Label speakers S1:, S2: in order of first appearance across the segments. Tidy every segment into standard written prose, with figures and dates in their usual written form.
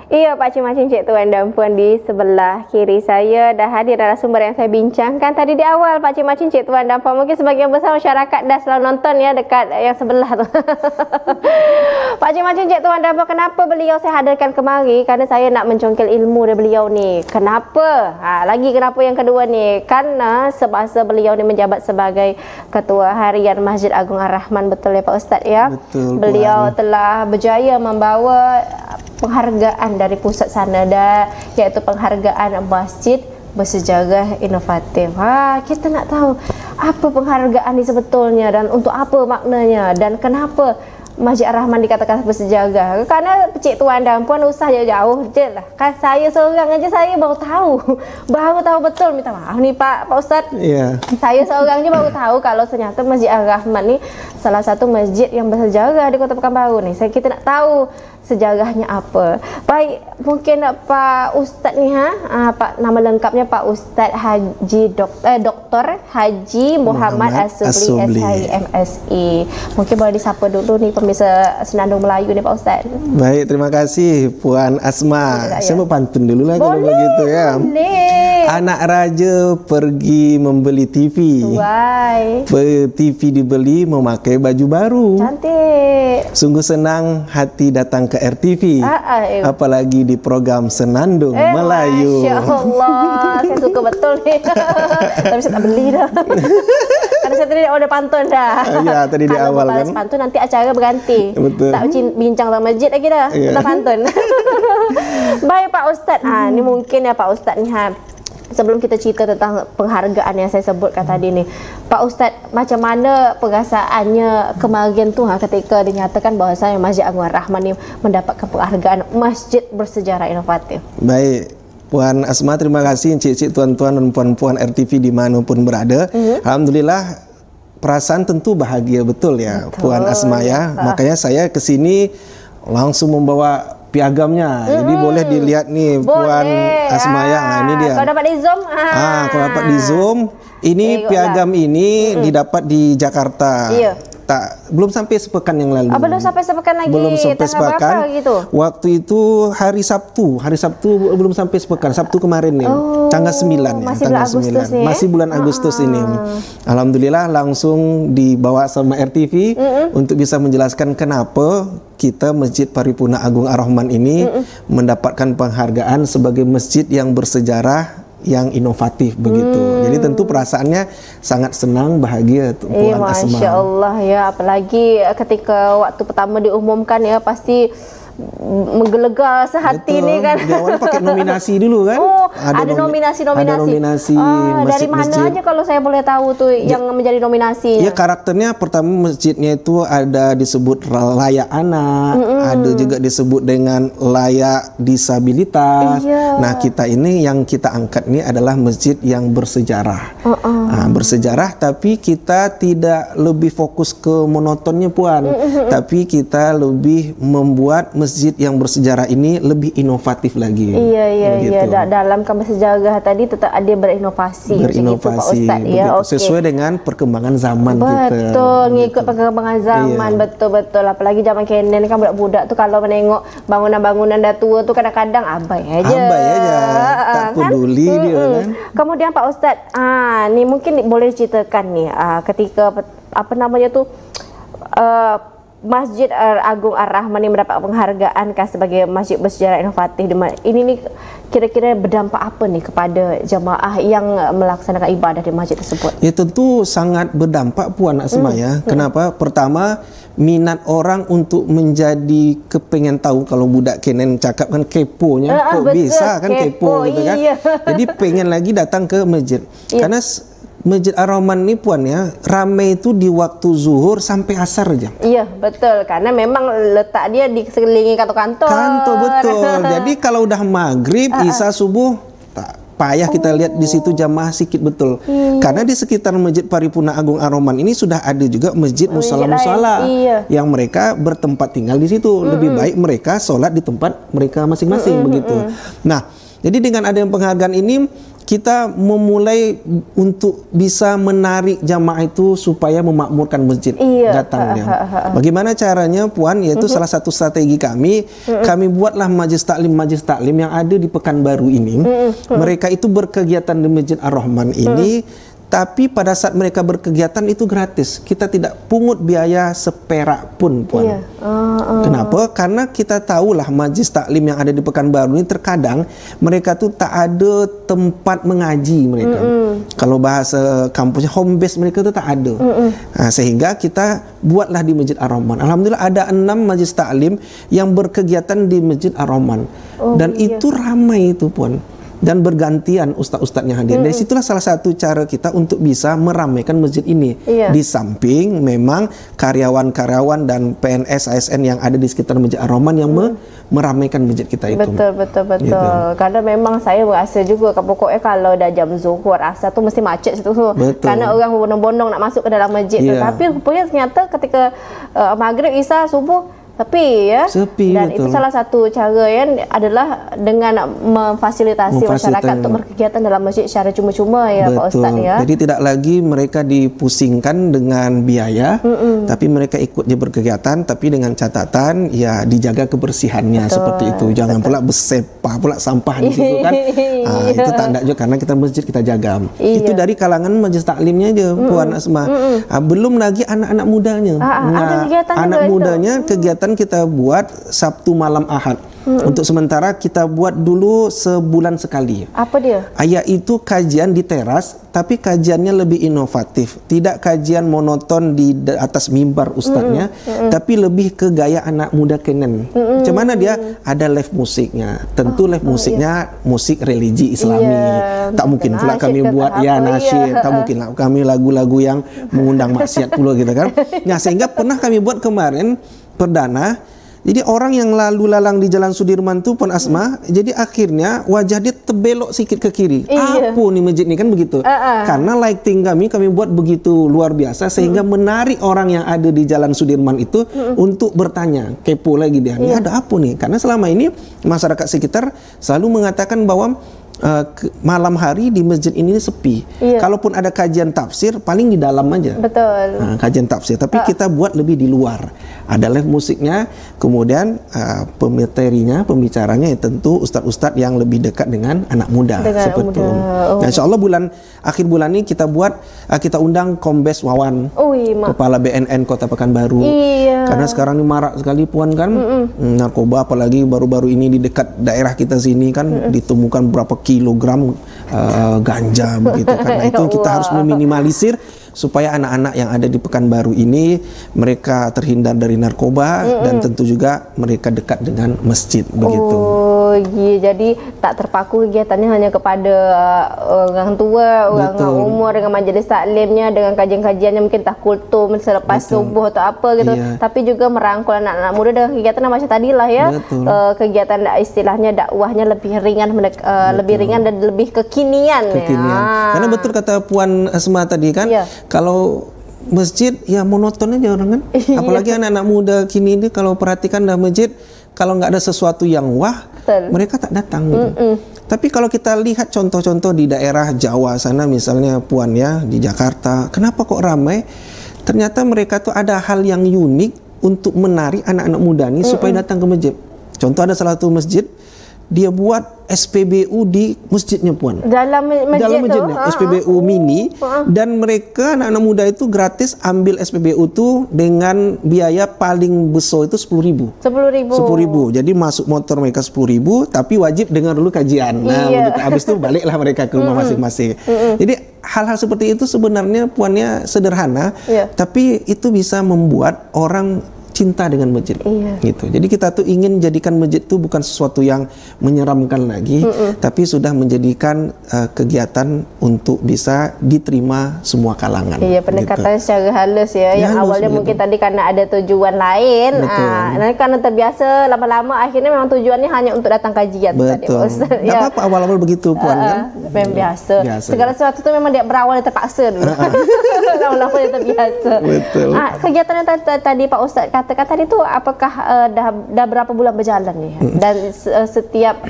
S1: Iya Pak Cimacin, Cik Tuan dan Puan di sebelah kiri saya dah hadir narasumber yang saya bincangkan tadi di awal. Pak Cimacin, Cik Tuan dan Puan, mungkin sebagian besar masyarakat dah selalu nonton ya dekat yang sebelah tu. Pak Cimacin, Cik Tuan dan Puan, kenapa beliau saya hadirkan kemari? Karena saya nak mencongkel ilmu dari beliau ni. Kenapa? Lagi kenapa yang kedua ni? Karena semasa beliau ni menjabat sebagai Ketua Harian Masjid Agung Ar-Rahman, betul ya Pak Ustaz ya?
S2: Betul.
S1: Beliau telah berjaya membawa penghargaan dari pusat Sanada, iaitu penghargaan Masjid Bersejarah Inovatif. Kita nak tahu apa penghargaan ini sebetulnya dan untuk apa maknanya dan kenapa Masjid Ar-Rahman dikatakan bersejarah. Kerana Cik Tuan dan Puan usah jauh-jauh je lah. Kan saya seorang aja saya baru tahu. Baru tahu betul, minta maaf nih Pak Ustaz.
S2: Iya.
S1: Saya seorang je baru tahu kalau ternyata Masjid Ar-Rahman ni salah satu masjid yang bersejarah di Kota Pekanbaru ni. Kita nak tahu sejarahnya apa. Baik, mungkin Pak Ustaz ni Pak, nama lengkapnya Pak Ustaz Haji Dr. Haji Muhammad Asubli SHI, Mungkin boleh disapa dulu ni pemirsa Senandung Melayu ni Pak Ustaz.
S2: Baik, terima kasih Puan Asma. Saya mau pantun dulu lah kalau begitu ya.
S1: Boleh.
S2: Anak raja pergi membeli TV. TV dibeli memakai baju baru.
S1: Cantik.
S2: Sungguh senang hati datang ke RTV. Apalagi di program Senandung Melayu.
S1: Masya Allah, saya suka betul ni. Tapi saya tak beli dah. Karena saya tadi order pantun dah.
S2: Ya, tadi di awal kan.
S1: Kalau pantun nanti acara berganti.
S2: Betul.
S1: Tak bincang tentang masjid lagi dah. Tentang pantun. Baik Pak Ustaz. Ni mungkin ya Pak Ustaz ni sebelum kita cerita tentang penghargaan yang saya sebutkan tadi ni, Pak Ustaz, macam mana perasaannya kemarin tu ketika dinyatakan bahawasanya Masjid Agung Ar-Rahman ni mendapatkan penghargaan Masjid Bersejarah Inovatif?
S2: Baik, Puan Asma, terima kasih encik-encik, tuan-tuan dan puan-puan RTV dimanapun berada. Alhamdulillah, perasaan tentu bahagia betul ya. Betul. Puan Asma ya. Makanya saya ke sini langsung membawa piagamnya. Jadi boleh dilihat nih Puan Asma ya. Ini dia.
S1: Kalau dapat di Zoom.
S2: Kalau dapat di Zoom, ini piagam ini didapat di Jakarta.
S1: Iya.
S2: Belum sampai sepekan yang lalu.
S1: Belum sampai sepekan lagi.
S2: Belum sampai sepekan.
S1: Gitu?
S2: Waktu itu hari Sabtu belum sampai sepekan. Sabtu kemarin nih. Tanggal 9 ya.
S1: Masih bulan Agustus nih.
S2: Masih bulan Agustus ini. Alhamdulillah langsung dibawa sama RTV untuk bisa menjelaskan kenapa kita Masjid Paripurna Agung Ar-Rahman ini mendapatkan penghargaan sebagai masjid yang bersejarah, yang inovatif begitu. Jadi tentu perasaannya sangat senang, bahagia Puan Asma.
S1: Masya Allah ya, apalagi ketika waktu pertama diumumkan ya, pasti menggelegar sehati. Betul. Ni kan.
S2: Dia awalnya pakai nominasi dulu kan.
S1: Ada nominasi. Dari mana aja kalau saya boleh tahu tuh yang menjadi nominasi? Ya, karakternya pertama masjidnya itu ada disebut layak anak, ada juga disebut dengan layak disabilitas. Nah, kita ini yang kita angkat ini adalah masjid yang bersejarah. Bersejarah, tapi kita tidak lebih fokus ke monotonnya Puan, tapi kita lebih membuat masjid yang bersejarah ini lebih inovatif lagi. Iya. Dalam kamar sejarah tadi tetap ada berinovasi. Pak Ustaz ya. Sesuai dengan perkembangan zaman kita. Betul, ngikut perkembangan zaman. Betul. Apalagi zaman kini kan budak-budak tu kalau menengok bangunan-bangunan dah tua tu kadang-kadang abai aja. Tak peduli kan? Dia kan. Kemudian Pak Ustaz, ni mungkin boleh ceritakan ni ketika apa namanya tu Masjid Agung Ar-Rahman ini mendapat penghargaan sebagai masjid bersejarah inovatif. Ini ni kira-kira berdampak apa nih kepada jemaah yang melaksanakan ibadah di masjid tersebut? Ya tentu sangat berdampak Puan Asma ya. Kenapa? Pertama, minat orang untuk menjadi kepengen tahu, kalau budak kenen cakap kan keponya, kok bisa kan kepo gitu kan. Jadi pengen lagi datang ke masjid. Karena Masjid Ar-Rahman ini Puan ya, ramai itu di waktu zuhur sampai asar aja. Iya betul, karena memang letak dia di sekelilingi kantor-kantor. Kantor betul. Jadi kalau udah maghrib, isya, subuh, tak payah kita lihat di situ jamaah sikit betul. Karena di sekitar Masjid Paripurna Agung Ar-Rahman ini sudah ada juga masjid musala-musala yang mereka bertempat tinggal di situ. Lebih baik mereka sholat di tempat mereka masing-masing begitu. Nah, jadi dengan adanya penghargaan ini,
S2: kita memulai untuk bisa menarik jamaah itu supaya memakmurkan masjid datangnya. Bagaimana caranya, Puan? Yaitu salah satu strategi kami. Kami buatlah majlis taklim yang ada di Pekanbaru ini. Mereka itu berkegiatan di Masjid Ar-Rahman ini. Tapi pada saat mereka berkegiatan itu gratis. Kita tidak pungut biaya seperak pun, Puan. Kenapa? Karena kita tahulah majlis taklim yang ada di Pekanbaru ini terkadang mereka tuh tak ada tempat mengaji mereka. Kalau bahasa kampusnya home base mereka tuh tak ada. Sehingga kita buatlah di Masjid Ar-Rahman. Alhamdulillah ada 6 majlis taklim yang berkegiatan di Masjid Ar-Rahman. Dan itu ramai itu, Puan. Dan bergantian ustaz-ustaznya hadir. Dari situlah salah satu cara kita untuk bisa meramaikan masjid ini. Di samping memang karyawan-karyawan dan PNS, ASN yang ada di sekitar Masjid Ar-Rahman yang meramaikan masjid kita itu.
S3: Betul. Gitu. Karena memang saya merasa juga pokoknya kalau dah jam zuhur asar tu mesti macet situ. Karena orang berbondong-bondong nak masuk ke dalam masjid tu. Tapi rupanya ternyata ketika maghrib, isya, subuh sepi sepi, dan betul. Itu salah satu cara yang adalah dengan memfasilitasi masyarakat untuk berkegiatan dalam masjid secara cuma-cuma Pak Ustaz ya.
S2: Jadi tidak lagi mereka dipusingkan dengan biaya, tapi mereka ikut dia berkegiatan, tapi dengan catatan ya dijaga kebersihannya seperti itu. Jangan pula bersepah pula sampah di situ kan. Itu tak ada juga karena kita masjid kita jaga. Itu dari kalangan majlis taklimnya aja, Puan Asma. Belum lagi anak-anak mudanya. Anak mudanya kegiatan kita buat Sabtu malam Ahad. Untuk sementara kita buat dulu sebulan sekali.
S3: Apa dia?
S2: Yaitu kajian di teras, tapi kajiannya lebih inovatif. Tidak kajian monoton di atas mimbar ustaznya, tapi lebih ke gaya anak muda kenen. Macam mana dia? Ada live musiknya. Tentu live musiknya musik religi Islami. Tak mungkin pula kami buat nasyid. Tak mungkin lah kami lagu-lagu yang mengundang maksiat pula gitu kan. Nah, sehingga pernah kami buat kemarin perdana. Jadi orang yang lalu lalang di Jalan Sudirman tuh, Puan Asma, jadi akhirnya wajah dia terbelok sikit ke kiri. Apa nih masjid ini kan begitu? Karena lighting kami buat begitu luar biasa sehingga menarik orang yang ada di Jalan Sudirman itu untuk bertanya, kepo lagi dia. Ini ada apa nih? Karena selama ini masyarakat sekitar selalu mengatakan bahwa malam hari di masjid ini sepi. Kalaupun ada kajian tafsir, paling di dalam aja.
S3: Betul.
S2: Kajian tafsir. Tapi kita buat lebih di luar. Ada live musiknya, kemudian pematerinya, pembicaranya ya tentu ustadz-ustadz yang lebih dekat dengan anak muda. Seperti itu. Nah, insya Allah akhir bulan ini kita buat, kita undang Kombes Wawan, Kepala BNN Kota Pekanbaru. Karena sekarang ini marak sekali, Puan kan, narkoba, apalagi baru-baru ini di dekat daerah kita sini kan ditemukan berapa kilogram ganja begitu. Karena itu kita harus meminimalisir supaya anak-anak yang ada di Pekanbaru ini mereka terhindar dari narkoba dan tentu juga mereka dekat dengan masjid begitu.
S3: Jadi tak terpaku kegiatannya hanya kepada orang tua, orang umur dengan majlis taklimnya, dengan kajian-kajiannya mungkin kultum selepas subuh atau apa gitu. Tapi juga merangkul anak-anak muda dengan kegiatan macam tadilah ya. Kegiatan istilahnya dakwahnya lebih ringan, lebih ringan dan lebih kekinian.
S2: Karena betul kata Puan Asma tadi kan, kalau masjid ya monoton aja orang kan. Apalagi anak-anak muda kini ini kalau perhatikan dah masjid, kalau nggak ada sesuatu yang wah, mereka tak datang gitu. Tapi kalau kita lihat contoh-contoh di daerah Jawa sana misalnya, Puan ya, di Jakarta, kenapa kok ramai? Ternyata mereka tuh ada hal yang unik untuk menarik anak-anak muda nih supaya datang ke masjid. Contoh ada salah satu masjid, dia buat SPBU di masjidnya, Puan.
S3: Dalam
S2: masjidnya, SPBU mini. Dan mereka anak-anak muda itu gratis ambil SPBU itu dengan biaya paling besar itu 10.000. 10.000. Jadi masuk motor mereka 10.000, tapi wajib dengar dulu kajian. Nah, habis itu baliklah mereka ke rumah masing-masing. Jadi hal-hal seperti itu sebenarnya, Puannya sederhana, tapi itu bisa membuat orang cinta dengan masjid, gitu. Jadi kita tuh ingin jadikan masjid itu bukan sesuatu yang menyeramkan lagi, tapi sudah menjadikan kegiatan untuk bisa diterima semua kalangan.
S3: Pendekatan gitu. Secara halus ya. Yang halus, awalnya mungkin tadi karena ada tujuan lain, nanti karena terbiasa lama-lama akhirnya memang tujuannya hanya untuk datang kajian.
S2: Betul. Tadi, Gak apa-apa awal-awal begitu, Puan kan?
S3: Memang biasa. Segala sesuatu itu memang dia berawal terpaksa dulu. Lama-lama dia terbiasa.
S2: Betul.
S3: Kegiatan yang tadi Pak Ustaz katakan tadi itu apakah dah berapa bulan berjalan nih? Dan setiap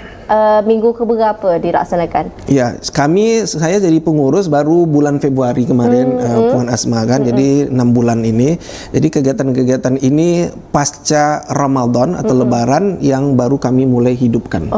S3: minggu keberapa dilaksanakan?
S2: Ya, saya jadi pengurus baru bulan Februari kemarin, Puan Asma kan. Jadi 6 bulan ini. Jadi kegiatan-kegiatan ini pasca Ramadan atau Lebaran yang baru kami mulai hidupkan.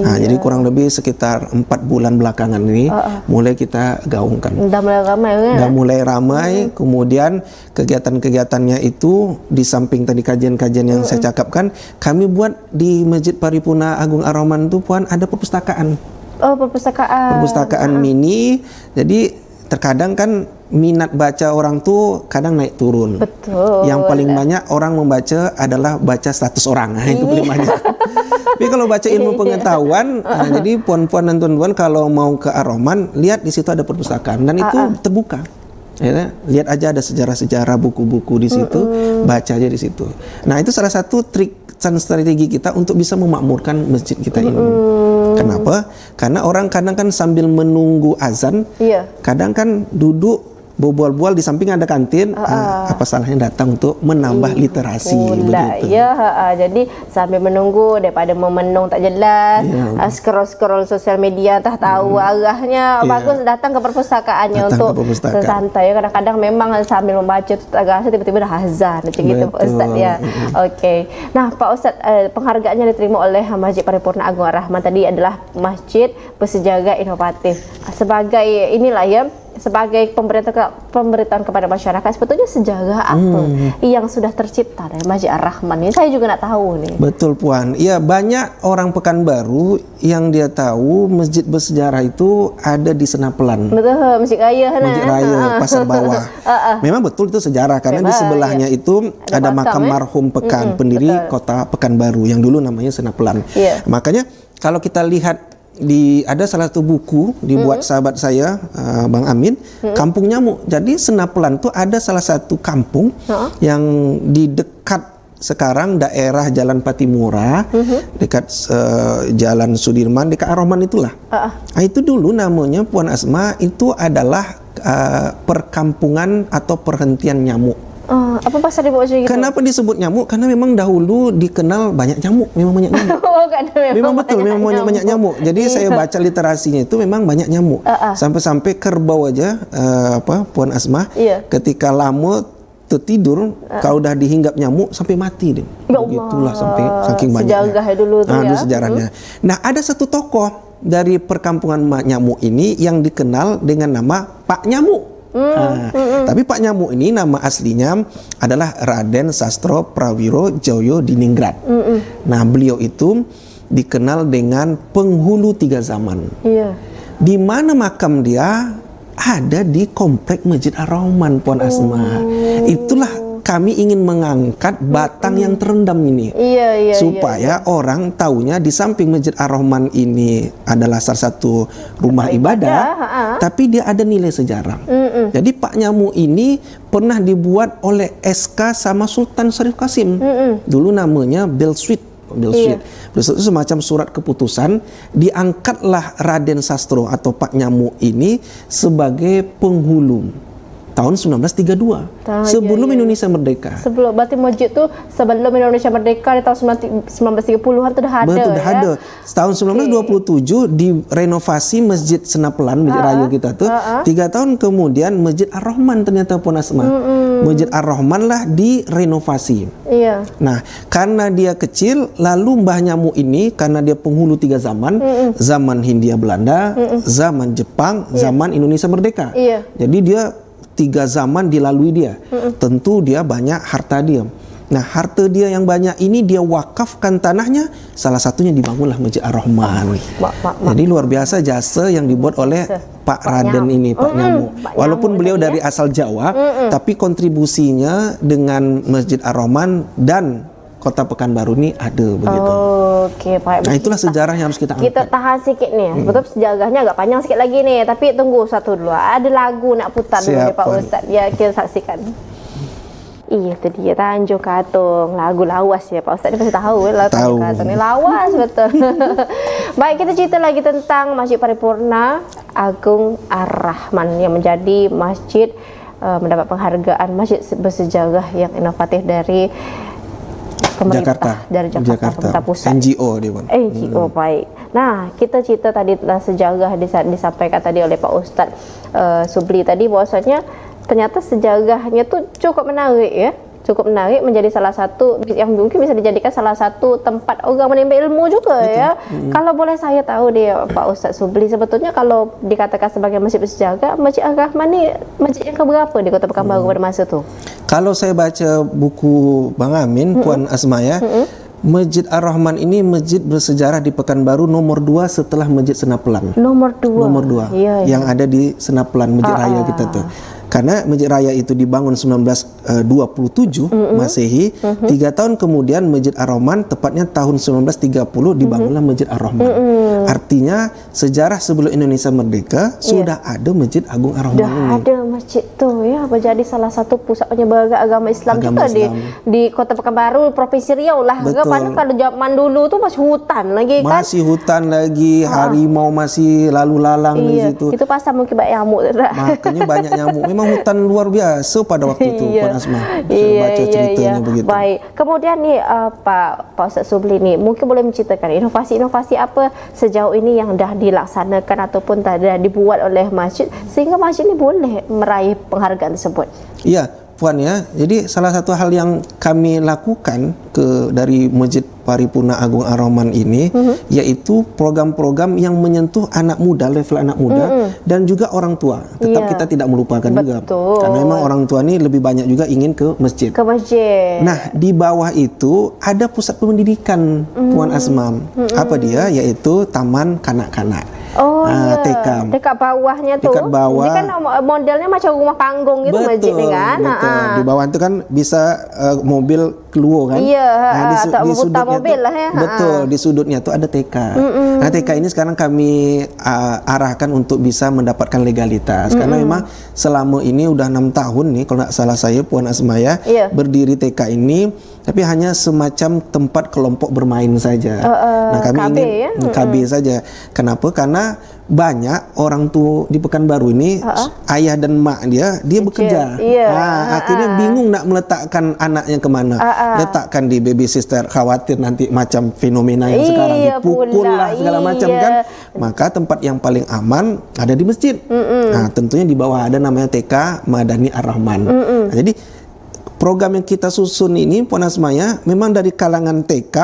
S2: Jadi kurang lebih sekitar 4 bulan belakangan ini mulai kita gaungkan.
S3: Udah mulai ramai kan?
S2: Udah mulai ramai. Kemudian kegiatan-kegiatannya itu di samping tadi kajian-kajian yang saya cakapkan, kami buat di Masjid Paripurna Agung Ar-Rahman itu Puan ada perpustakaan. Perpustakaan mini. Jadi terkadang kan minat baca orang tuh kadang naik turun.
S3: Betul.
S2: Yang paling banyak orang membaca adalah baca status orang. Itu paling banyak. Tapi kalau baca ilmu pengetahuan, jadi puan-puan dan tuan-tuan kalau mau ke Ar-Rahman, lihat di situ ada perpustakaan dan itu terbuka. Ya, lihat aja ada sejarah-sejarah buku-buku di situ, baca aja di situ. Nah, itu salah satu trik dan strategi kita untuk bisa memakmurkan masjid kita ini. Kenapa? Karena orang kadang kan sambil menunggu azan, kadang kan duduk berbual-bual di samping ada kantin, apa salahnya datang untuk menambah literasi begitu.
S3: Jadi sambil menunggu daripada memenung tak jelas, scroll sosial media tak tahu arahnya, bagus datang ke perpustakaannya untuk santai. Kadang-kadang memang sambil membaca agak rasa tiba-tiba dah azan macam gitu Pak Ustaz ya. Okey. Nah, Pak Ustaz, penghargaan yang diterima oleh Masjid Paripurna Agung Ar-Rahman tadi adalah masjid bersejarah inovatif. Sebagai inilah ya, sebagai pemberitaan kepada masyarakat, sebetulnya sejarah apa yang sudah tercipta dari Masjid Ar-Rahman ini? Saya juga nak tahu nih.
S2: Betul Puan. Ya, banyak orang Pekanbaru yang dia tahu masjid bersejarah itu ada di Senapelan.
S3: Betul, Masjid Raya.
S2: Masjid Raya, Pasar Bawah. Memang betul itu sejarah karena di sebelahnya itu ada makam marhum Pekan, pendiri kota Pekanbaru yang dulu namanya Senapelan. Makanya kalau kita lihat ada salah satu buku dibuat sahabat saya Bang Amin, Kampung Nyamuk. Jadi Senapelan itu ada salah satu kampung yang di dekat sekarang daerah Jalan Patimura, dekat Jalan Sudirman, dekat Ar-Rahman itulah. Itu dulu namanya Puan Asma itu adalah perkampungan atau perhentian nyamuk.
S3: Apa pasal dibawa macam gitu?
S2: Kenapa disebut nyamuk? Karena memang dahulu dikenal banyak nyamuk, memang banyak nyamuk. Memang betul, memang banyak nyamuk. Jadi saya baca literasinya itu memang banyak nyamuk. Sampai-sampai kerbau aja, Puan Asma, ketika lama tertidur, kalau udah dihinggap nyamuk sampai mati deh. Begitulah sampai saking banyaknya.
S3: Sejarah dulu tuh ya.
S2: Sejarahnya. Nah, ada satu tokoh dari perkampungan nyamuk ini yang dikenal dengan nama Pak Nyamuk. Tapi Pak Nyamuk ini nama aslinya adalah Raden Sastro Prawiro Joyo Diningrat. Nah, beliau itu dikenal dengan penghulu 3 zaman. Di mana makam dia ada di komplek Masjid Ar-Rahman, Puan Asma. Itulah kami ingin mengangkat batang yang terendam ini, supaya orang taunya di samping Masjid Ar-Rahman ini adalah salah satu rumah ibadah, tapi dia ada nilai sejarah. Jadi Pak Nyamuk ini pernah dibuat oleh SK sama Sultan Syarif Qasim. Dulu namanya Belsuit. Itu semacam surat keputusan. Diangkatlah Raden Sastro atau Pak Nyamuk ini sebagai penghulu tahun 1932, sebelum Indonesia merdeka.
S3: Berarti masjid tu sebelum Indonesia merdeka di tahun 1930-an tu dah ada.
S2: Betul, dah ada. Tahun 1927 direnovasi Masjid Senapelan, Masjid Raya kita tu. 3 tahun kemudian Masjid Ar-Rahman ternyata Puan Asma. Masjid Ar-Rahman lah direnovasi. Nah, karena dia kecil, lalu Mbah Nyamuk ini karena dia penghulu 3 zaman, zaman Hindia Belanda, zaman Jepang, zaman Indonesia merdeka. Jadi dia 3 zaman dilalui dia. Tentu dia banyak harta dia. Nah, harta dia yang banyak ini dia wakafkan tanahnya, salah satunya dibangunlah Masjid Ar-Rahman. Jadi luar biasa jasa yang dibuat oleh Pak Raden ini, Pak Nyamuk. Walaupun beliau dari asal Jawa, tapi kontribusinya dengan Masjid Ar-Rahman dan Kota Pekanbaru ini ada begitu.
S3: Baik.
S2: Nah, itulah sejarah yang harus kita angkat.
S3: Kita tahan sikit nih. Betul sejarahnya agak panjang sikit lagi nih, tapi tunggu satu dulu. Ada lagu nak putar dulu nih Pak Ustaz. Ya, kita saksikan. Itu dia Tanjung Katong, lagu lawas ya Pak Ustaz. Dia pasti tahu lah Tanjung Katong ni lawas betul. Baik, kita cerita lagi tentang Masjid Paripurna Agung Ar-Rahman yang menjadi masjid mendapat penghargaan masjid bersejarah yang inovatif dari pemerintah dari Jakarta, pemerintah pusat.
S2: NGO dia pun.
S3: NGO baik. Nah, kita cerita tadi tentang sejarah disampaikan tadi oleh Pak Ustadz Subli tadi, bahwasanya ternyata sejarahnya tuh cukup menarik ya. Cukup menarik, menjadi salah satu yang mungkin bisa dijadikan salah satu tempat orang menimba ilmu juga. Betul. Ya. Kalau boleh saya tahu dia Pak Ustadz Subli, sebetulnya kalau dikatakan sebagai masjid bersejarah, Masjid Ar-Rahman ni masjid yang keberapa di Kota Pekanbaru pada masa tu?
S2: Kalau saya baca buku Bang Amin, Puan Asma ya, Masjid Ar-Rahman ini masjid bersejarah di Pekanbaru nomor 2 setelah Masjid Senapelan. Nomor 2. Ya, yang ada di Senapelan, Masjid Raya kita tuh. Karena Masjid Raya itu dibangun 1927 Masehi, 3 tahun kemudian Masjid Ar-Rahman tepatnya tahun 1930 dibangunlah Masjid Ar-Rahman. Artinya sejarah sebelum Indonesia merdeka sudah ada Masjid Agung Ar-Rahman ini.
S3: Ada masjid tu ya, menjadi salah satu pusat penyebaran agama Islam juga di Kota Pekanbaru, Provinsi Riau lah. Padahal kalau zaman dulu tu masih hutan lagi kan.
S2: Masih hutan lagi, harimau masih lalu lalang di situ.
S3: Itu pasal mungkin banyak nyamuk tak?
S2: Makanya banyak nyamuk. Memang hutan luar biasa pada waktu itu, Puan Asma. Saya baca ceritanya begitu.
S3: Baik. Kemudian ni Pak Ustadz Subli ni mungkin boleh menceritakan inovasi-inovasi apa sejauh ini yang dah dilaksanakan ataupun dah dibuat oleh masjid sehingga masjid ini boleh meraih penghargaan tersebut.
S2: Iya, Puan ya. Jadi salah satu hal yang kami lakukan dari Masjid Paripurna Agung Ar-Rahman ini yaitu program-program yang menyentuh anak muda, level anak muda dan juga orang tua. Tetap kita tidak melupakan juga. Karena memang orang tua ini lebih banyak juga ingin ke masjid. Nah, di bawah itu ada pusat pendidikan Puan Asma. Apa dia? Yaitu Taman Kanak-kanak. TK.
S3: Dekat bawahnya tu.
S2: Dekat bawah.
S3: Ini kan modelnya macam rumah panggung gitu masjid ni kan.
S2: Betul. Di bawah itu kan bisa mobil keluar kan.
S3: Iya, di sudutnya mobil lah ya.
S2: Betul, di sudutnya tu ada TK. Nah, TK ini sekarang kami arahkan untuk bisa mendapatkan legalitas. Karena memang selama ini udah 6 tahun nih kalau tak salah saya Puan Asma ya, berdiri TK ini tapi hanya semacam tempat kelompok bermain saja. Nah, kami
S3: KB,
S2: ingin KB saja. Kenapa? Karena banyak orang tua di Pekanbaru ini ayah dan mak dia bekerja. Akhirnya bingung nak meletakkan anaknya kemana. Letakkan di baby sister, khawatir nanti macam fenomena yang sekarang dipukul lah segala macam kan. Maka tempat yang paling aman ada di masjid. Nah, tentunya di bawah ada namanya TK Madani Ar-Rahman. Nah, jadi program yang kita susun ini Puan Asma ya, memang dari kalangan TK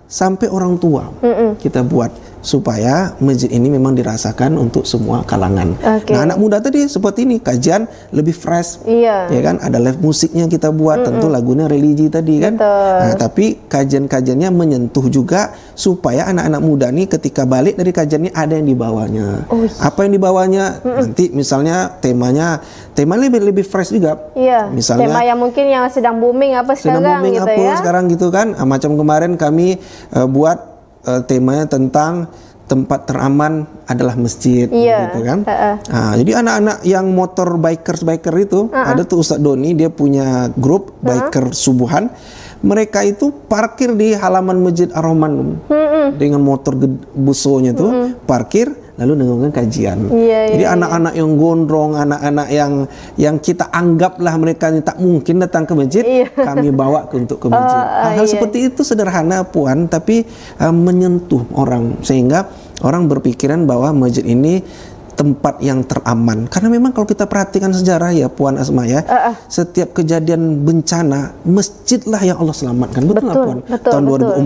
S2: sampai orang tua kita buat supaya masjid ini memang dirasakan untuk semua kalangan. Nah, anak muda tadi seperti ini kajian lebih fresh, ya kan? Ada live musiknya kita buat, tentu lagunya religi tadi kan. Nah, tapi kajian-kajiannya menyentuh juga supaya anak-anak muda nih ketika balik dari kajian ini ada yang dibawanya. Apa yang dibawanya? Nanti misalnya tema lebih fresh juga. Misalnya
S3: tema yang mungkin yang sedang booming apa sekarang gitu ya.
S2: Sekarang gitu kan. Macam kemarin kami buat temanya tentang tempat teraman adalah masjid, gitu kan. Jadi anak-anak yang motor biker itu ada tuh Ustadz Doni, dia punya grup biker subuhan. Mereka itu parkir di halaman Masjid Ar-Rahman dengan motor busonya tuh parkir lalu dengarkan kajian. Jadi anak-anak yang gondrong, anak-anak yang kita anggaplah mereka ini tak mungkin datang ke masjid, kami bawa untuk ke masjid. Hal-hal seperti itu sederhana Puan, tapi menyentuh orang sehingga orang berpikiran bahwa masjid ini tempat yang teraman. Karena memang kalau kita perhatikan sejarah ya Puan Asma ya, setiap kejadian bencana masjidlah yang Allah selamatkan. Betul nggak Puan? Tahun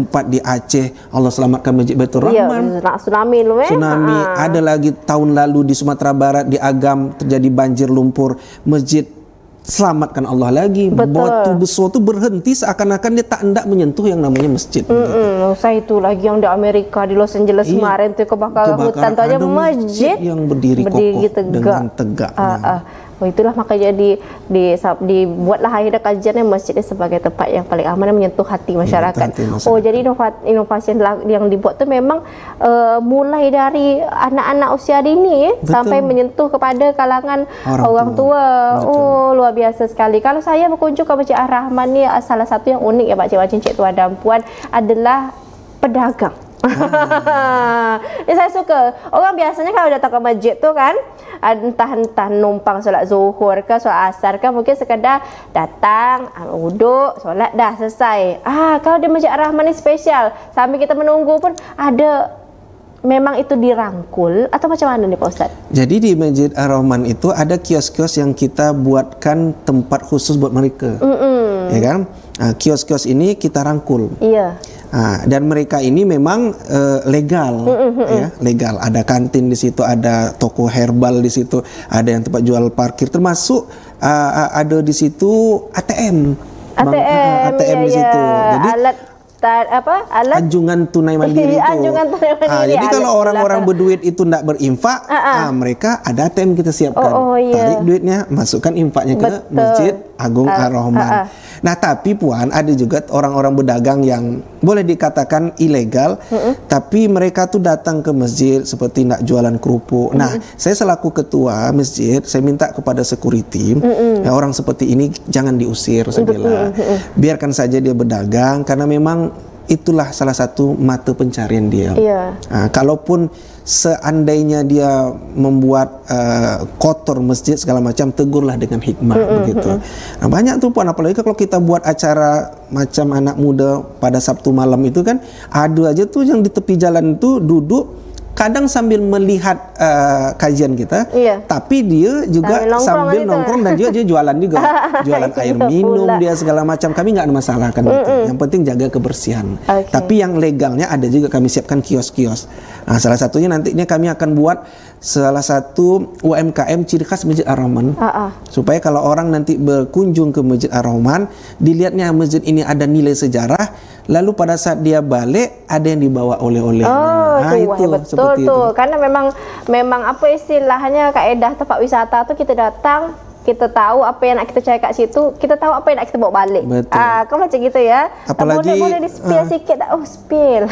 S2: 2004 di Aceh Allah selamatkan Masjid Baitur Rahman. Tsunami. Ada lagi tahun lalu di Sumatera Barat di Agam terjadi banjir lumpur, masjid selamatkan Allah lagi. Batu besar itu berhenti seakan-akan dia tak hendak menyentuh yang namanya masjid.
S3: Saya itu lagi yang di Amerika di Los Angeles kemarin tuh kebakaran hutan tuh aja masjid
S2: yang berdiri kokoh dengan tegaknya.
S3: Itulah makanya dibuatlah akhirnya kajiannya masjid sebagai tempat yang paling aman dan menyentuh hati masyarakat. Jadi inovasi yang dibuat tu memang mulai dari anak-anak usia dini sampai menyentuh kepada kalangan orang tua. Luar biasa sekali. Kalau saya berkunjung ke Masjid Ar-Rahman ni, salah satu yang unik ya Pak Cik tuan dan puan adalah pedagang. Ya, saya suka. Orang biasanya kalau datang ke masjid tu kan, entah numpang solat zuhur ke solat asar ke, mungkin sekadar datang, duduk, solat dah selesai. Kalau di Masjid Ar-Rahman ni spesial. Sambil kita menunggu pun ada, memang itu dirangkul atau macam mana nih Pak Ustaz?
S2: Jadi di Masjid Ar-Rahman itu ada kios-kios yang kita buatkan tempat khusus buat mereka. Ya kan? Kios-kios ini kita rangkul.
S3: Iya.
S2: Dan mereka ini memang legal, ya, legal. Ada kantin di situ, ada toko herbal di situ, ada yang tempat jual parkir, termasuk ada di situ ATM di situ. Jadi alat anjungan tunai mandiri itu. Jadi kalau orang-orang berduit itu tidak berinfak, mereka ada ATM kita siapkan. Tarik duitnya, masukkan infaknya ke Masjid Agung Ar-Rahman. Nah, tapi Puan, ada juga orang-orang berdagang yang boleh dikatakan ilegal, tapi mereka tuh datang ke masjid seperti nak jualan kerupuk. Nah, saya selaku ketua masjid, saya minta kepada security, orang seperti ini jangan diusir, saya bilang. Biarkan saja dia berdagang, karena memang itulah salah satu mata pencarian dia. Kalaupun seandainya dia membuat kotor masjid segala macam, tegurlah dengan hikmah begitu. Nah, banyak tuh Puan, apalagi kalau kita buat acara macam anak muda pada Sabtu malam itu kan, ada aja tuh yang di tepi jalan itu duduk, kadang sambil melihat kajian kita, tapi dia juga sambil nongkrong dan dia jualan juga, jualan air minum dia segala macam. Kami nggak ada masalah kan gitu. Yang penting jaga kebersihan. Tapi yang legalnya ada juga kami siapkan kios-kios. Nah, salah satunya nantinya kami akan buat salah satu UMKM ciri khas Masjid Ar-Rahman, supaya kalau orang nanti berkunjung ke Masjid Ar-Rahman, dilihatnya masjid ini ada nilai sejarah, lalu pada saat dia balik ada yang dibawa oleh-olehnya.
S3: Itu betul tuh, karena memang apa istilahnya, kaedah tempat wisata tuh kita datang, kita tahu apa yang nak kita cari kat situ, kita tahu apa yang nak kita bawa balik. Kau macam gitu ya.
S2: Apalagi
S3: boleh di-spill sikit tak? Spill.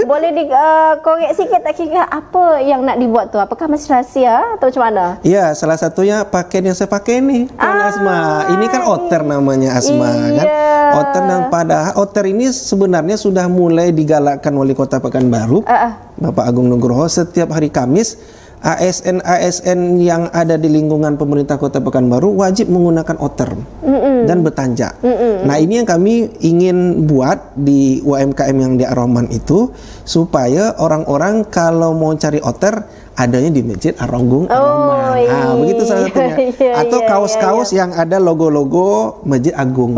S3: Boleh dikorek sikit tak, kira apa yang nak dibuat tu? Apakah masih rahsia atau macam mana?
S2: Ya, salah satunya pakaian yang saya pakai ni, Asma. Ini kan outer namanya, Asma, kan? Outer, dan pada outer ini sebenarnya sudah mulai digalakkan Wali Kota Pekanbaru, Bapak Agung Nugroho. Setiap hari Kamis ASN yang ada di lingkungan pemerintah Kota Pekanbaru wajib menggunakan outer dan bertanjak. Nah, ini yang kami ingin buat di UMKM yang di Ar-Rahman itu, supaya orang-orang kalau mau cari outer adanya di Masjid Agung Ar-Rahman. Begitu salah satunya. Atau kaos-kaos yang ada logo-logo Masjid Agung.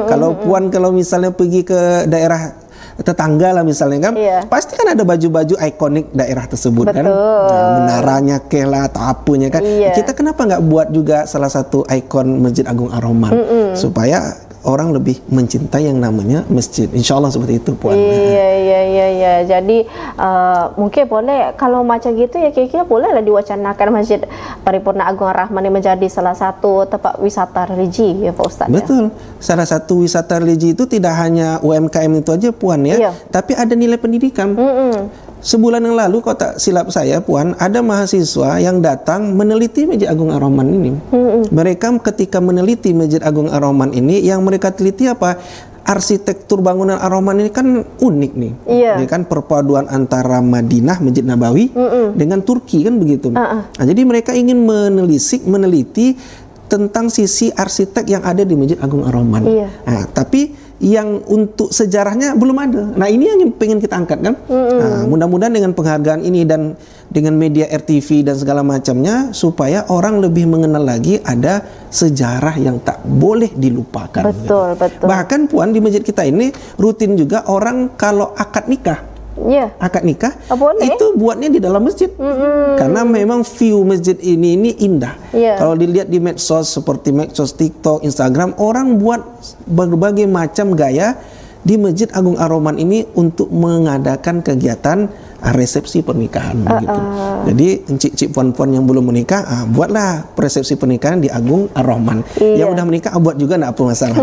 S2: Kalau Puan kalau misalnya pergi ke daerah tetangga lah misalnya kan, pasti kan ada baju-baju ikonik daerah tersebut. Betul. Kan, nah, menaranya lah atau apanya kan. Kita kenapa nggak buat juga salah satu ikon Masjid Agung Ar-Rahman, supaya orang lebih mencintai yang namanya masjid. Insya Allah seperti itu, Puan.
S3: Iya. Jadi mungkin boleh kalau macam gitu ya, kira-kira bolehlah diwacanakan Masjid Paripurna Agung Ar-Rahman yang menjadi salah satu tempat wisata religi ya Pak Ustaz.
S2: Betul. Salah satu wisata religi itu tidak hanya UMKM itu aja, Puan ya, tapi ada nilai pendidikan. Sebulan yang lalu, kalau tak silap saya, Puan, ada mahasiswa yang datang meneliti Masjid Agung Ar-Rahman ini. Mereka ketika meneliti Masjid Agung Ar-Rahman ini, yang mereka teliti apa? Arsitektur bangunan Ar-Rahman ini kan unik nih. Ini kan perpaduan antara Madinah, Masjid Nabawi, dengan Turki kan begitu. Nah, jadi mereka ingin meneliti tentang sisi arsitek yang ada di Masjid Agung Ar-Rahman. Nah, tapi yang untuk sejarahnya belum ada. Nah, ini yang pengen kita angkat kan. Nah, mudah-mudahan dengan penghargaan ini dan dengan media RTV dan segala macamnya, supaya orang lebih mengenal lagi ada sejarah yang tak boleh dilupakan.
S3: Betul.
S2: Bahkan Puan, di masjid kita ini rutin juga orang kalau akad nikah. Akad nikah itu buatnya di dalam masjid, karena memang view masjid ini indah. Kalau dilihat di medsos seperti medsos TikTok, Instagram, orang buat berbagai macam gaya di Masjid Agung Ar-Rahman ini untuk mengadakan kegiatan resepsi pernikahan begitu. Jadi encik-encik puan-puan yang belum menikah, buatlah resepsi pernikahan di Agung Ar-Rahman. Yang udah menikah buat juga, enggak apa masalah.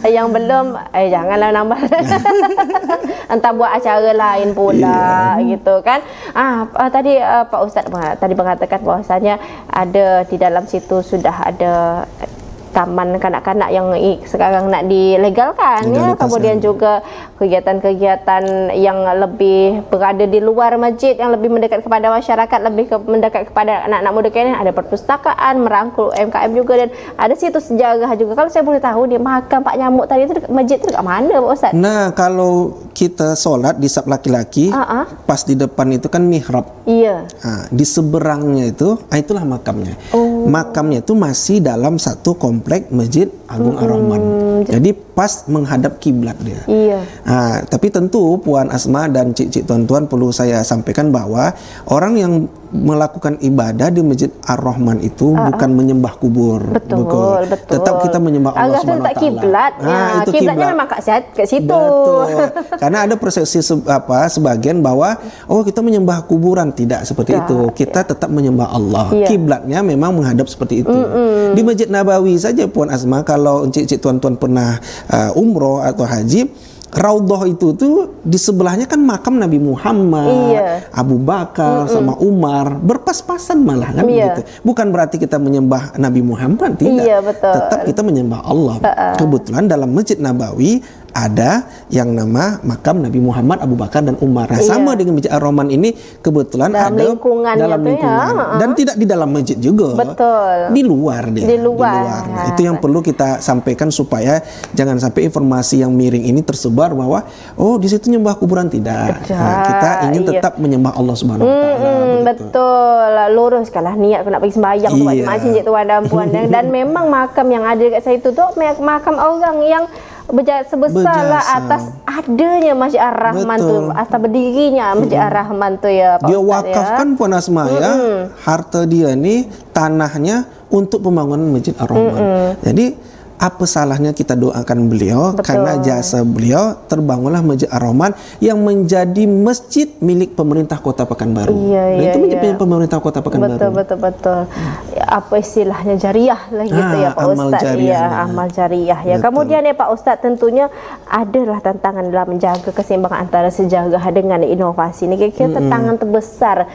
S3: Yang belum, janganlah nambah. Entah buat acara lain pula gitu kan. Tadi Pak Ustaz tadi mengatakan bahwasanya ada di dalam situ sudah ada taman kanak-kanak yang sekarang nak dilegalkan ya, kemudian juga kegiatan-kegiatan yang lebih berada di luar masjid, yang lebih mendekat kepada masyarakat, lebih mendekat kepada anak-anak muda kini, ada perpustakaan, merangkul UMKM juga, dan ada situs sejarah juga. Kalau saya boleh tahu nih, makam Pak Nyamuk tadi itu masjid itu dekat mana Pak Ustaz?
S2: Nah, kalau kita sholat di saf laki-laki, pas di depan itu kan mihrab.
S3: Iya.
S2: Nah, di seberangnya itu, itulah makamnya. Makamnya itu masih dalam satu komplek Masjid Agung Ar-Rahman. Jadi pas menghadap kiblat dia.
S3: Iya.
S2: Nah, tapi tentu Puan Asma dan cik-cik tuan-tuan perlu saya sampaikan bahwa orang yang melakukan ibadah di Masjid Ar-Rahman itu bukan menyembah kubur.
S3: Betul.
S2: Tetap kita menyembah Allah Subhanahu wa taala.
S3: Kiblatnya.
S2: Itu
S3: Kiblatnya memang kat situ.
S2: Betul. Karena ada persepsi sebagian bahwa kita menyembah kuburan. Tidak seperti itu. Kita tetap menyembah Allah. Kiblatnya memang menghadap seperti itu. Di Masjid Nabawi saja Puan Asma, kalau cik-cik tuan-tuan pernah umroh atau haji, Raudhah itu tuh di sebelahnya kan makam Nabi Muhammad, Abu Bakar sama Umar, berpas-pasan malah kan gitu. Bukan berarti kita menyembah Nabi Muhammad, tidak. Tetap kita menyembah Allah. Kebetulan dalam Masjid Nabawi ada yang nama makam Nabi Muhammad, Abu Bakar dan Umar. Nah, sama dengan Masjid Ar-Rahman ini kebetulan
S3: dalam
S2: ada
S3: dalam lingkungan
S2: dan tidak di dalam masjid juga.
S3: Betul.
S2: Di luar dia.
S3: Di luar.
S2: Nah, itu yang perlu kita sampaikan supaya jangan sampai informasi yang miring ini tersebar bahwa di situ nyembah kuburan, tidak. Nah, kita ingin tetap menyembah Allah Subhanahu wa taala.
S3: Betul. Luruskanlah niat nak pergi sembahyang tu macam tuan dan puan. Dan memang makam yang ada dekat saya itu makam orang yang sebesarlah atas adanya Masjid Ar-Rahman tu, atas berdirinya Masjid Ar-Rahman tu ya Pak
S2: Dia
S3: Ustaz,
S2: wakafkan Puan Asma ya, harta dia ni, tanahnya untuk pembangunan Masjid Ar-Rahman. Jadi apa salahnya kita doakan beliau? Karena jasa beliau terbangunlah Masjid Ar-Rahman yang menjadi masjid milik pemerintah Kota Pekanbaru. Dan itu menjadi pemerintah Kota Pekanbaru.
S3: Betul. Apa istilahnya, jariah lah gitu ya Pak Ustaz. Amal jariah ya. Kemudian ya Pak Ustaz, tentunya adalah tantangan dalam menjaga keseimbangan antara sejarah dengan inovasi. Ini kira-kira tantangan terbesar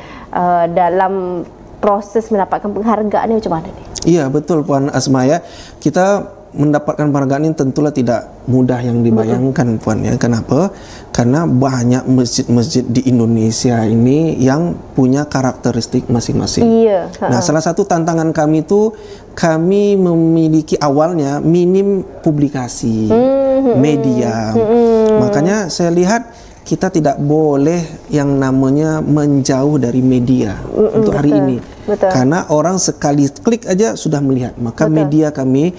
S3: dalam proses mendapatkan penghargaan ini macam mana nih?
S2: Iya, betul Puan Asma ya. Kita mendapatkan penghargaan ini tentulah tidak mudah yang dibayangkan Puan ya. Kenapa? Karena banyak masjid-masjid di Indonesia ini yang punya karakteristik masing-masing. Nah, salah satu tantangan kami itu, kami memiliki awalnya minim publikasi media. Makanya saya lihat kita tidak boleh yang namanya menjauh dari media untuk hari ini. Karena orang sekali klik aja sudah melihat. Maka media kami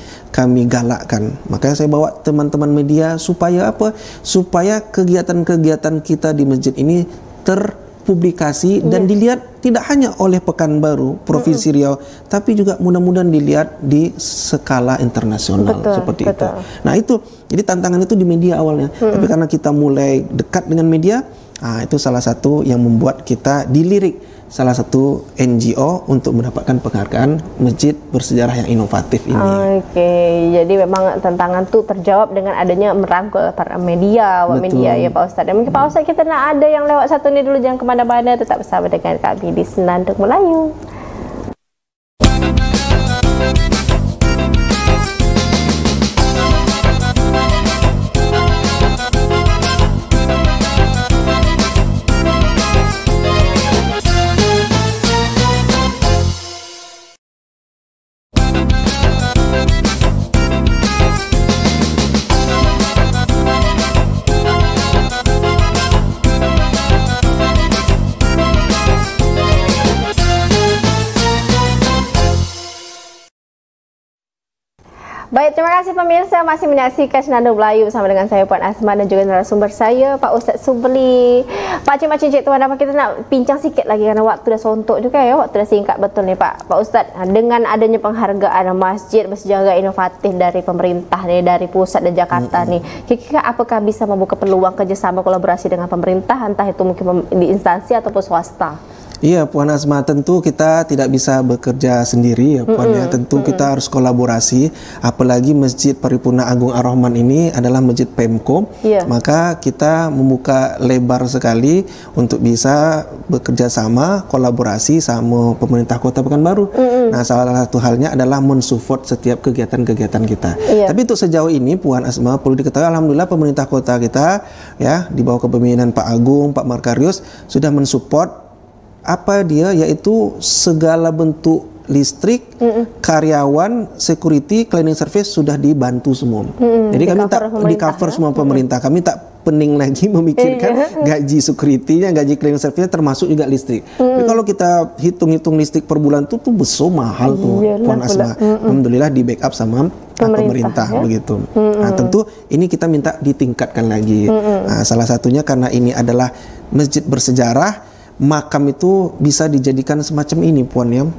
S2: galakkan. Makanya saya bawa teman-teman media supaya apa? Supaya kegiatan-kegiatan kita di masjid ini terpublikasi dan dilihat tidak hanya oleh Pekanbaru, Provinsi Riau, tapi juga mudah-mudahan dilihat di skala internasional seperti itu. Nah, itu jadi tantangan itu di media awalnya. Tapi karena kita mulai dekat dengan media, itu salah satu yang membuat kita dilirik salah satu NGO untuk mendapatkan penghargaan masjid bersejarah yang inovatif ini.
S3: Jadi memang tantangan itu terjawab dengan adanya merangkul para media, media ya Pak Ustaz. Dan mungkin Pak Ustaz kita nak ada yang lewat satu ni dulu, jangan ke mana-mana, tetap bersama dengan kami di Senandung Melayu. Baik, terima kasih pemirsa masih menyaksikan Senandung Melayu bersama dengan saya Puan Asma dan juga narasumber saya Pak Ustaz Subli. Pak Cik tuan apa kita nak bincang sikit lagi karena waktu dah sontok juga ya, waktu dah singkat betul nih Pak Ustaz. Dengan adanya penghargaan masjid bersejarah inovatif dari pemerintah nih, dari pusat dan Jakarta nih, kira-kira apakah bisa membuka peluang kerjasama kolaborasi dengan pemerintah, entah itu mungkin di instansi ataupun swasta?
S2: Iya, Puan Asma, tentu kita tidak bisa bekerja sendiri ya Puan ya. Tentu kita harus kolaborasi, apalagi Masjid Paripurna Agung Ar-Rahman ini adalah masjid Pemko. Maka kita membuka lebar sekali untuk bisa bekerja sama, kolaborasi sama pemerintah Kota Pekanbaru. Nah, salah satu halnya adalah mensupport setiap kegiatan-kegiatan kita. Tapi untuk sejauh ini Puan Asma, perlu diketahui alhamdulillah pemerintah kota kita ya di bawah kepemimpinan Pak Agung, Pak Markarius sudah mensupport yaitu segala bentuk listrik, karyawan, security, cleaning service sudah dibantu semua. Jadi kami tak di cover semua pemerintah. Kami tak pening lagi memikirkan gaji security-nya, gaji cleaning service termasuk juga listrik. Tapi kalau kita hitung-hitung listrik per bulan tuh besar mahal tuh Puan Asma. Alhamdulillah di backup sama pemerintah begitu. Nah, tentu ini kita minta ditingkatkan lagi. Nah, salah satunya karena ini adalah masjid bersejarah, makam itu bisa dijadikan semacam ini Puan ya,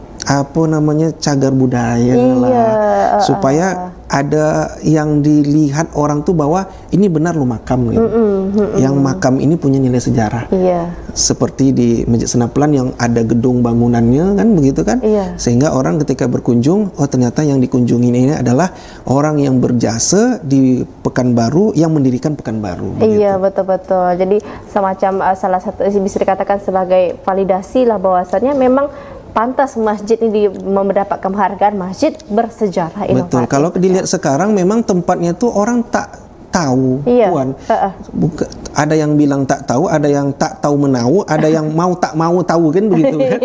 S2: cagar budaya lah, supaya ada yang dilihat orang tuh bahwa ini benar loh makam gitu. Yang makam ini punya nilai sejarah. Seperti di Masjid Senapelan yang ada gedung bangunannya kan begitu kan. Sehingga orang ketika berkunjung, oh ternyata yang dikunjungi ini adalah orang yang berjasa di Pekanbaru yang mendirikan Pekanbaru.
S3: Iya, betul-betul. Jadi semacam salah satu bisa dikatakan sebagai validasi lah bahwasannya memang pantas masjid ini mendapatkan penghargaan masjid bersejarah inovatif.
S2: Betul. Kalau dilihat sekarang memang tempatnya itu orang tak tahu, Puan. Ada yang bilang tak tahu, ada yang tak tahu menahu, ada yang mau tak mau tahu kan begitu kan.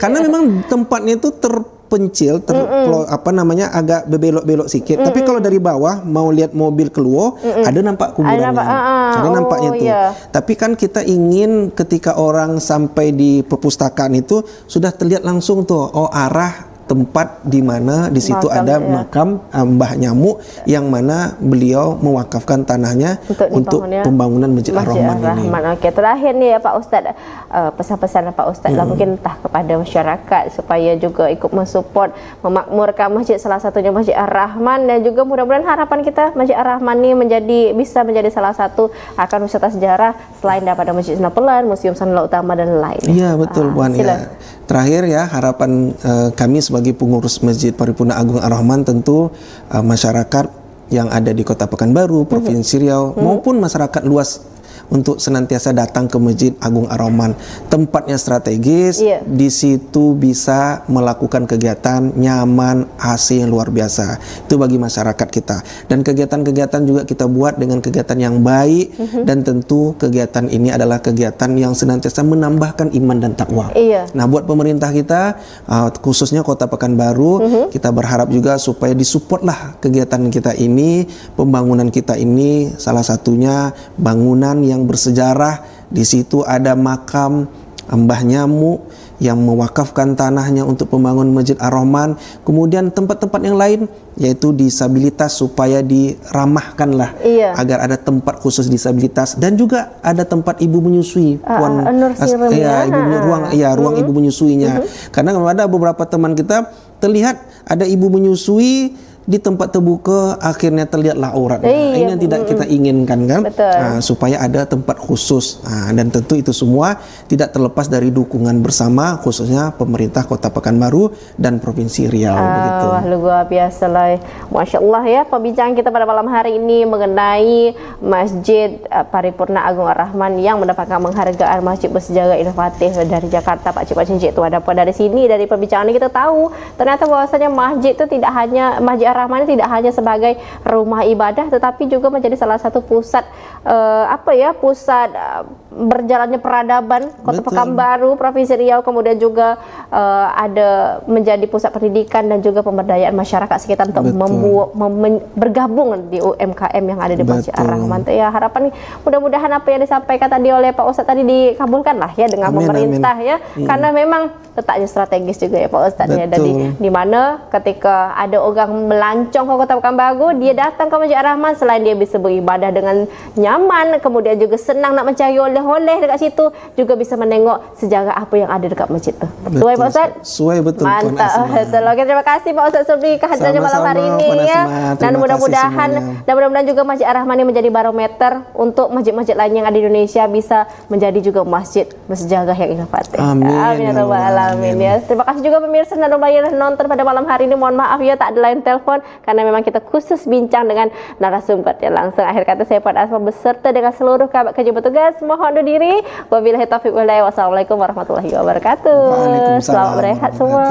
S2: Karena memang tempatnya itu terpencil, agak berbelok-belok sedikit. Tapi kalau dari bawah mau lihat mobil keluar, ada nampak kuburannya. Ada nampaknya tuh. Tapi kan kita ingin ketika orang sampai di perpustakaan itu sudah terlihat langsung tuh, arah tempat di mana di situ ada makam Mbah Nyamuk yang mana beliau mewakafkan tanahnya untuk pembangunan Masjid Ar-Rahman ini.
S3: Oke, terakhir nih ya Pak Ustadz, pesan-pesan Pak Ustadz lah mungkin entah kepada masyarakat supaya juga ikut mensupport memakmurkan masjid, salah satunya Masjid Ar-Rahman, dan juga mudah-mudahan harapan kita Masjid Ar-Rahman ini bisa menjadi salah satu akan wisata sejarah selain daripada Masjid Senapelan, Museum Sanala Utama dan lain.
S2: Iya betul Puan ya. Terakhir ya, harapan kami sebagai pengurus Masjid Paripurna Agung Ar-Rahman tentu masyarakat yang ada di Kota Pekanbaru, Provinsi Riau maupun masyarakat luas untuk senantiasa datang ke Masjid Agung Ar-Rahman. Tempatnya strategis, di situ bisa melakukan kegiatan nyaman, AC yang luar biasa. Itu bagi masyarakat kita. Dan kegiatan-kegiatan juga kita buat dengan kegiatan yang baik, dan tentu kegiatan ini adalah kegiatan yang senantiasa menambahkan iman dan takwa. Nah, buat pemerintah kita, khususnya Kota Pekanbaru, kita berharap juga supaya disupport lah kegiatan kita ini, pembangunan kita ini, salah satunya bangunan yang bersejarah. Di situ ada makam Mbah Nyamuk yang mewakafkan tanahnya untuk pembangunan Masjid Ar-Rahman. Kemudian tempat-tempat yang lain yaitu disabilitas supaya diramahkan lah, agar ada tempat khusus disabilitas, dan juga ada tempat ibu menyusui, Puan. Ruang ibu menyusuinya. Karena ada beberapa teman kita terlihat ada ibu menyusui di tempat terbuka, akhirnya terlihatlah aurat. Ini yang tidak kita inginkan kan. Supaya ada tempat khusus. Dan tentu itu semua tidak terlepas dari dukungan bersama khususnya pemerintah Kota Pekanbaru dan Provinsi Riau. Begitu.
S3: Wah, luar biasa lah. Masya Allah ya, perbincangan kita pada malam hari ini mengenai Masjid Paripurna Agung Ar-Rahman yang mendapatkan penghargaan masjid bersejarah inovatif dari Jakarta, Pak Cik Cincik itu. Adapun dari sini, dari perbincangan ini kita tahu ternyata bahwasanya masjid itu tidak hanya Masjid Ar-Rahman tidak hanya sebagai rumah ibadah, tetapi juga menjadi salah satu pusat pusat berjalannya peradaban Kota Pekanbaru, Provinsi Riau, kemudian juga ada menjadi pusat pendidikan dan juga pemberdayaan masyarakat sekitar untuk bergabung di UMKM yang ada di Masjid Ar-Rahman. Ya, harapan mudah-mudahan apa yang disampaikan tadi oleh Pak Ustadz tadi dikabulkan lah ya dengan pemerintah ya, karena memang letaknya strategis juga ya Pak Ustadz ya, di mana ketika ada orang melancong ke Kota Pekanbaru, dia datang ke Masjid Ar-Rahman, selain dia bisa beribadah dengan nyaman, kemudian juga senang nak mencari oleh-oleh dekat situ, juga bisa menengok sejarah apa yang ada dekat masjid tu. Sesuai Pak Ustaz?
S2: Sesuai betul.
S3: Mantap. Betul. Okey, terima kasih Pak Ustaz Sobri kehadirannya malam hari ini ya. Dan mudah-mudahan juga Masjid Ar-Rahman ini menjadi barometer untuk masjid-masjid lain yang ada di Indonesia bisa menjadi juga masjid bersejarah yang inovatif. Amin ya rabbal alamin ya. Terima kasih juga pemirsa dan yang nonton pada malam hari ini. Mohon maaf ya tak ada line telepon karena memang kita khusus bincang dengan narasumber yang langsung. Akhir kata saya Puan Asma beserta dengan seluruh kerabat kerja bertugas mohon undur diri. Wabillahi taufiq wal hidayah. Wassalamualaikum warahmatullahi wabarakatuh. Selamat berehat semua.